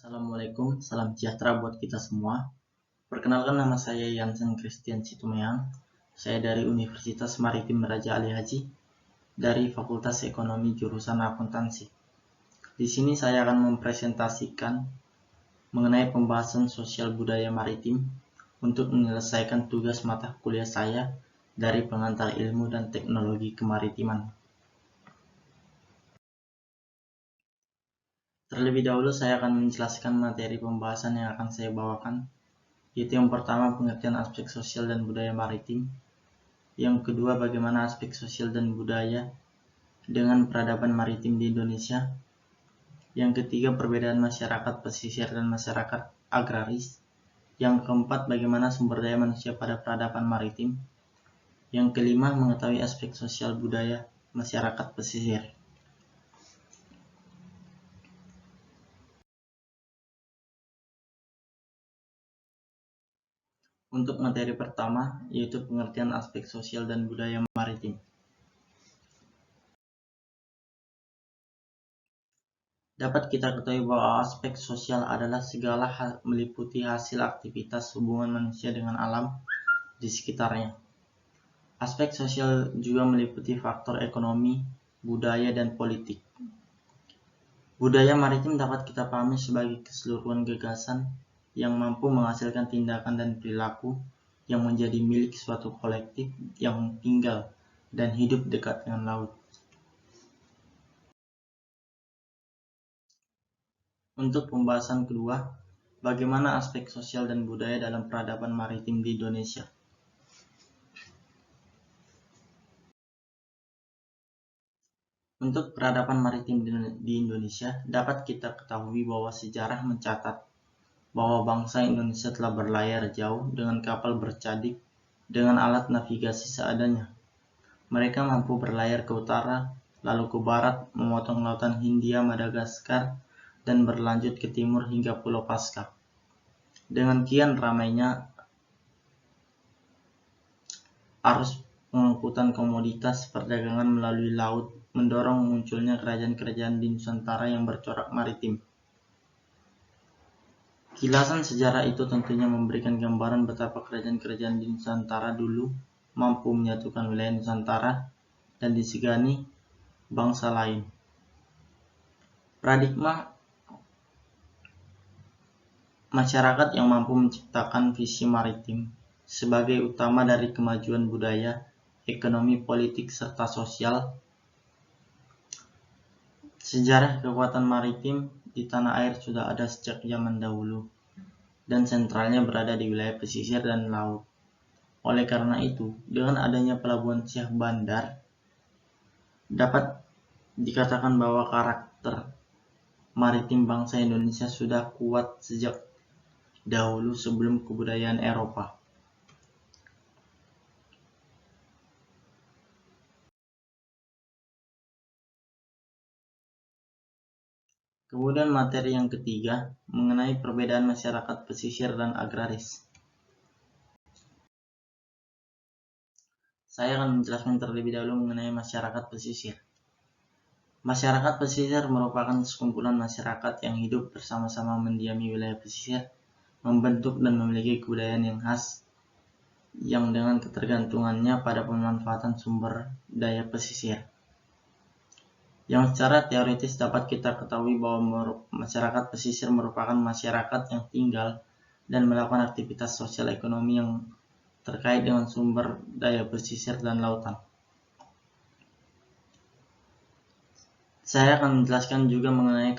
Assalamualaikum, salam sejahtera buat kita semua. Perkenalkan, nama saya Yansen Christian Situmayang. Saya dari Universitas Maritim Raja Ali Haji dari Fakultas Ekonomi jurusan Akuntansi. Di sini saya akan mempresentasikan mengenai pembahasan sosial budaya maritim untuk menyelesaikan tugas mata kuliah saya dari pengantar ilmu dan teknologi kemaritiman. Terlebih dahulu saya akan menjelaskan materi pembahasan yang akan saya bawakan, yaitu yang pertama pengertian aspek sosial dan budaya maritim, yang kedua bagaimana aspek sosial dan budaya dengan peradaban maritim di Indonesia, yang ketiga perbedaan masyarakat pesisir dan masyarakat agraris, yang keempat bagaimana sumber daya manusia pada peradaban maritim, yang kelima mengetahui aspek sosial budaya masyarakat pesisir. Untuk materi pertama, yaitu pengertian aspek sosial dan budaya maritim. Dapat kita ketahui bahwa aspek sosial adalah segala meliputi hasil aktivitas hubungan manusia dengan alam di sekitarnya. Aspek sosial juga meliputi faktor ekonomi, budaya, dan politik. Budaya maritim dapat kita pahami sebagai keseluruhan gagasan yang mampu menghasilkan tindakan dan perilaku yang menjadi milik suatu kolektif yang tinggal dan hidup dekat dengan laut. Untuk pembahasan kedua, bagaimana aspek sosial dan budaya dalam peradaban maritim di Indonesia. Untuk peradaban maritim di Indonesia, dapat kita ketahui bahwa sejarah mencatat bahwa bangsa Indonesia telah berlayar jauh dengan kapal bercadik dengan alat navigasi seadanya. Mereka mampu berlayar ke utara, lalu ke barat, memotong lautan Hindia, Madagaskar, dan berlanjut ke timur hingga Pulau Paskah. Dengan kian ramainya arus pengangkutan komoditas perdagangan melalui laut mendorong munculnya kerajaan-kerajaan di Nusantara yang bercorak maritim. Kilasan sejarah itu tentunya memberikan gambaran betapa kerajaan-kerajaan di Nusantara dulu mampu menyatukan wilayah Nusantara dan disegani bangsa lain. Paradigma masyarakat yang mampu menciptakan visi maritim sebagai utama dari kemajuan budaya, ekonomi, politik, serta sosial. Sejarah kekuatan maritim di tanah air sudah ada sejak zaman dahulu, dan sentralnya berada di wilayah pesisir dan laut. Oleh karena itu, dengan adanya pelabuhan Syah Bandar, dapat dikatakan bahwa karakter maritim bangsa Indonesia sudah kuat sejak dahulu sebelum kebudayaan Eropa. Kemudian materi yang ketiga mengenai perbedaan masyarakat pesisir dan agraris. Saya akan menjelaskan terlebih dahulu mengenai masyarakat pesisir. Masyarakat pesisir merupakan sekumpulan masyarakat yang hidup bersama-sama mendiami wilayah pesisir, membentuk dan memiliki kebudayaan yang khas, yang dengan ketergantungannya pada pemanfaatan sumber daya pesisir. Yang secara teoritis dapat kita ketahui bahwa masyarakat pesisir merupakan masyarakat yang tinggal dan melakukan aktivitas sosial ekonomi yang terkait dengan sumber daya pesisir dan lautan. Saya akan menjelaskan juga mengenai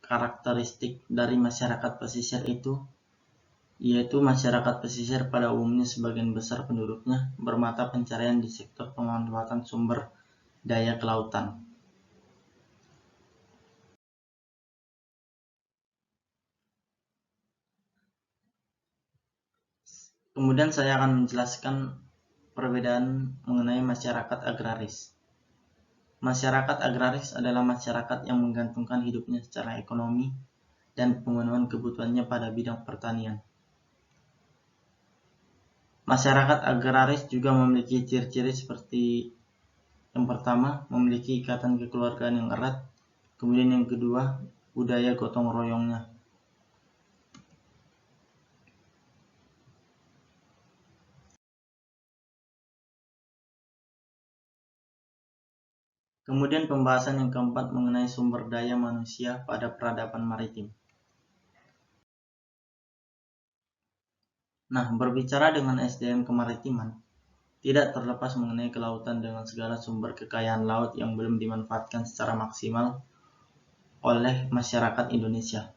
karakteristik dari masyarakat pesisir itu, yaitu masyarakat pesisir pada umumnya sebagian besar penduduknya bermata pencarian di sektor pemanfaatan sumber daya kelautan. Kemudian saya akan menjelaskan perbedaan mengenai masyarakat agraris. Masyarakat agraris adalah masyarakat yang menggantungkan hidupnya secara ekonomi dan pemenuhan kebutuhannya pada bidang pertanian. Masyarakat agraris juga memiliki ciri-ciri seperti yang pertama, memiliki ikatan kekeluargaan yang erat. Kemudian yang kedua, budaya gotong royongnya. Kemudian pembahasan yang keempat mengenai sumber daya manusia pada peradaban maritim. Nah, berbicara dengan SDM kemaritiman, tidak terlepas mengenai kelautan dengan segala sumber kekayaan laut yang belum dimanfaatkan secara maksimal oleh masyarakat Indonesia.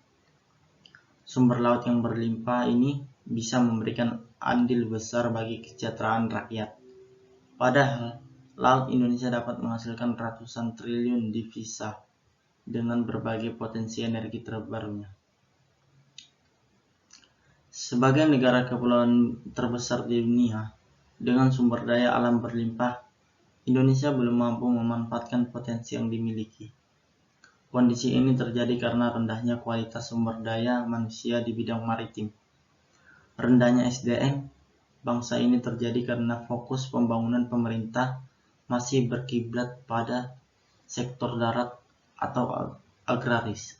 Sumber laut yang berlimpah ini bisa memberikan andil besar bagi kesejahteraan rakyat. Padahal, laut Indonesia dapat menghasilkan ratusan triliun devisa dengan berbagai potensi energi terbarunya. Sebagai negara kepulauan terbesar di dunia, dengan sumber daya alam berlimpah, Indonesia belum mampu memanfaatkan potensi yang dimiliki. Kondisi ini terjadi karena rendahnya kualitas sumber daya manusia di bidang maritim. Rendahnya SDM bangsa ini terjadi karena fokus pembangunan pemerintah masih berkiblat pada sektor darat atau agraris.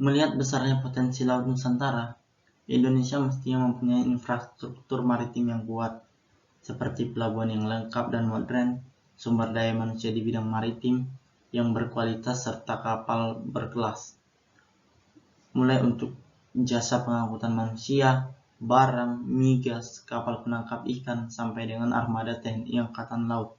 Melihat besarnya potensi laut Nusantara, Indonesia mestinya mempunyai infrastruktur maritim yang kuat, seperti pelabuhan yang lengkap dan modern, sumber daya manusia di bidang maritim yang berkualitas, serta kapal berkelas. Mulai untuk jasa pengangkutan manusia, barang, migas, kapal penangkap ikan, sampai dengan armada TNI Angkatan Laut.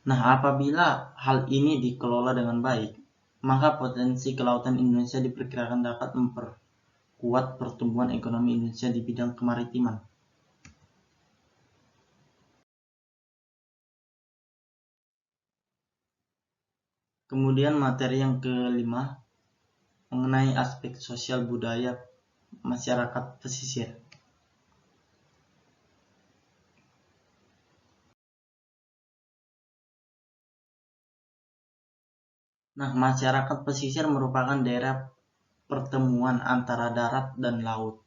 Nah, apabila hal ini dikelola dengan baik, maka potensi kelautan Indonesia diperkirakan dapat memperkuat pertumbuhan ekonomi Indonesia di bidang kemaritiman. Kemudian materi yang kelima mengenai aspek sosial budaya masyarakat pesisir. Nah, masyarakat pesisir merupakan daerah pertemuan antara darat dan laut.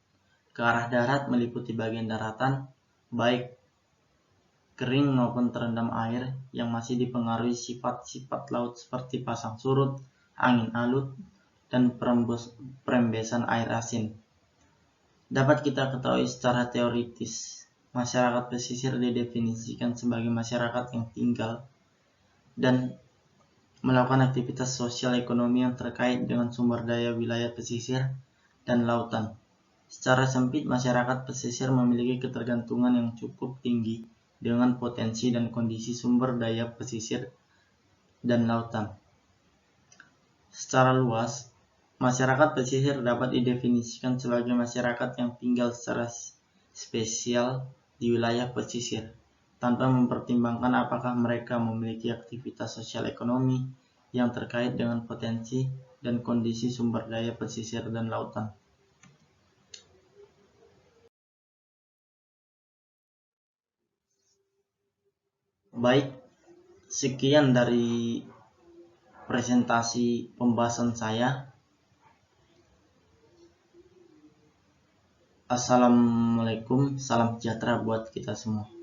Ke arah darat meliputi bagian daratan, baik kering maupun terendam air yang masih dipengaruhi sifat-sifat laut seperti pasang surut, angin alut, dan perembesan air asin. Dapat kita ketahui secara teoritis, masyarakat pesisir didefinisikan sebagai masyarakat yang tinggal dan melakukan aktivitas sosial ekonomi yang terkait dengan sumber daya wilayah pesisir dan lautan. Secara sempit, masyarakat pesisir memiliki ketergantungan yang cukup tinggi dengan potensi dan kondisi sumber daya pesisir dan lautan. Secara luas, masyarakat pesisir dapat didefinisikan sebagai masyarakat yang tinggal secara spesial di wilayah pesisir, tanpa mempertimbangkan apakah mereka memiliki aktivitas sosial ekonomi yang terkait dengan potensi dan kondisi sumber daya pesisir dan lautan. Baik, sekian dari presentasi pembahasan saya. Assalamualaikum, salam sejahtera buat kita semua.